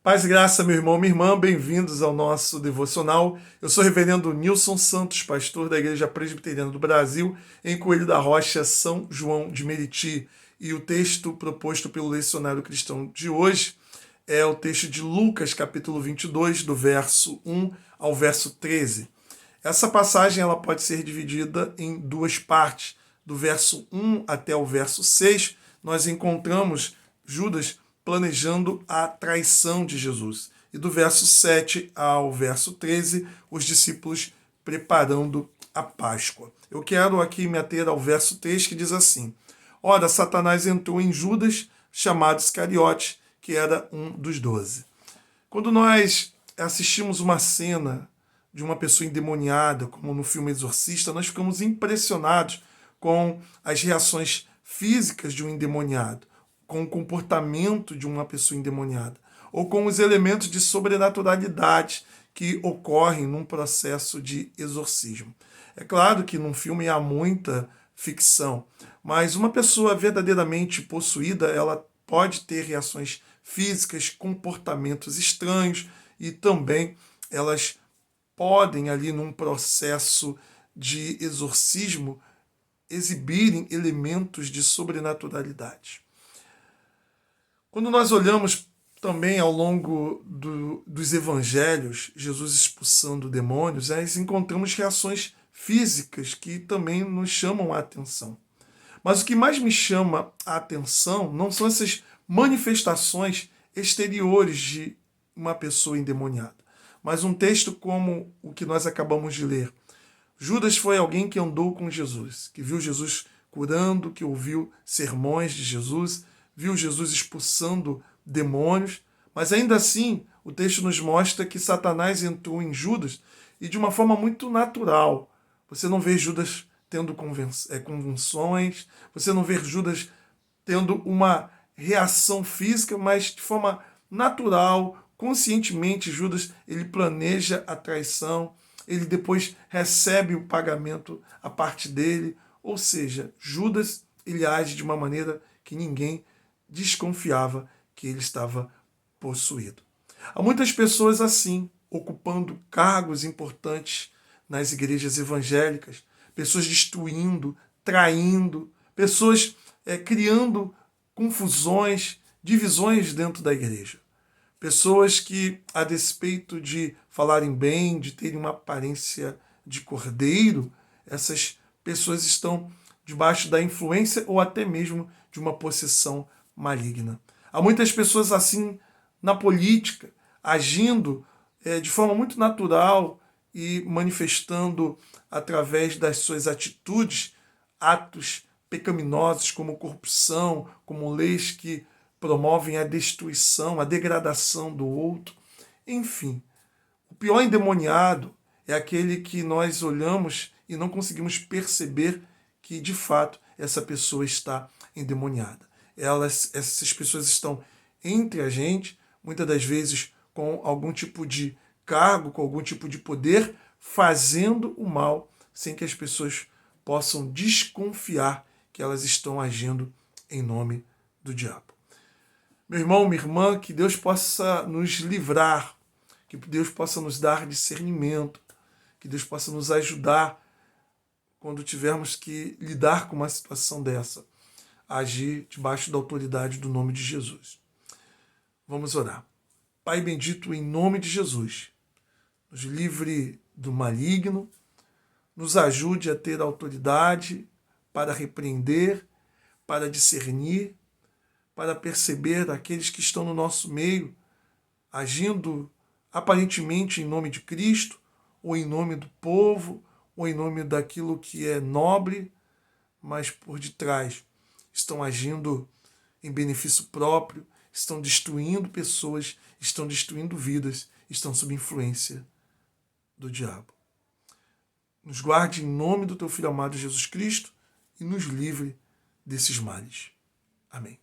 Paz e graça, meu irmão, minha irmã, bem-vindos ao nosso devocional. Eu sou o reverendo Nilson Santos, pastor da Igreja Presbiteriana do Brasil, em Coelho da Rocha, São João de Meriti. E o texto proposto pelo Lecionário Cristão de hoje é o texto de Lucas, capítulo 22, do verso 1 ao verso 13. Essa passagem ela pode ser dividida em duas partes. Do verso 1 até o verso 6, nós encontramos Judas planejando a traição de Jesus. E do verso 7 ao verso 13, os discípulos preparando a Páscoa. Eu quero aqui me ater ao verso 3, que diz assim: Ora, Satanás entrou em Judas, chamado Iscariote, que era um dos 12. Quando nós assistimos uma cena de uma pessoa endemoniada, como no filme Exorcista, nós ficamos impressionados com as reações físicas de um endemoniado, com o comportamento de uma pessoa endemoniada, ou com os elementos de sobrenaturalidade que ocorrem num processo de exorcismo. É claro que num filme há muita ficção, mas uma pessoa verdadeiramente possuída, ela pode ter reações físicas, comportamentos estranhos e também elas podem ali num processo de exorcismo exibirem elementos de sobrenaturalidade. Quando nós olhamos também ao longo dos evangelhos, Jesus expulsando demônios, nós encontramos reações físicas que também nos chamam a atenção. Mas o que mais me chama a atenção não são essas manifestações exteriores de uma pessoa endemoniada, mas um texto como o que nós acabamos de ler. Judas foi alguém que andou com Jesus, que viu Jesus curando, que ouviu sermões de Jesus, viu Jesus expulsando demônios, mas ainda assim o texto nos mostra que Satanás entrou em Judas e de uma forma muito natural. Você não vê Judas tendo convulsões, você não vê Judas tendo uma reação física, mas de forma natural, conscientemente, Judas ele planeja a traição, ele depois recebe o pagamento a parte dele, ou seja, Judas ele age de uma maneira que ninguém desconfiava que ele estava possuído. Há muitas pessoas assim, ocupando cargos importantes nas igrejas evangélicas, pessoas destruindo, traindo, pessoas criando confusões, divisões dentro da igreja. Pessoas que, a despeito de falarem bem, de terem uma aparência de cordeiro, essas pessoas estão debaixo da influência ou até mesmo de uma possessão maligna. Há muitas pessoas assim na política, agindo de forma muito natural e manifestando através das suas atitudes atos pecaminosos como corrupção, como leis que promovem a destruição, a degradação do outro. Enfim, o pior endemoniado é aquele que nós olhamos e não conseguimos perceber que, de fato, essa pessoa está endemoniada. Essas pessoas estão entre a gente, muitas das vezes com algum tipo de cargo, com algum tipo de poder, fazendo o mal, sem que as pessoas possam desconfiar que elas estão agindo em nome do diabo. Meu irmão, minha irmã, que Deus possa nos livrar, que Deus possa nos dar discernimento, que Deus possa nos ajudar quando tivermos que lidar com uma situação dessa, a agir debaixo da autoridade do nome de Jesus. Vamos orar. Pai bendito, em nome de Jesus, nos livre do maligno, nos ajude a ter autoridade para repreender, para discernir, para perceber aqueles que estão no nosso meio, agindo aparentemente em nome de Cristo, ou em nome do povo, ou em nome daquilo que é nobre, mas por detrás estão agindo em benefício próprio, estão destruindo pessoas, estão destruindo vidas, estão sob influência do diabo. Nos guarde em nome do teu Filho amado Jesus Cristo e nos livre desses males. Amém.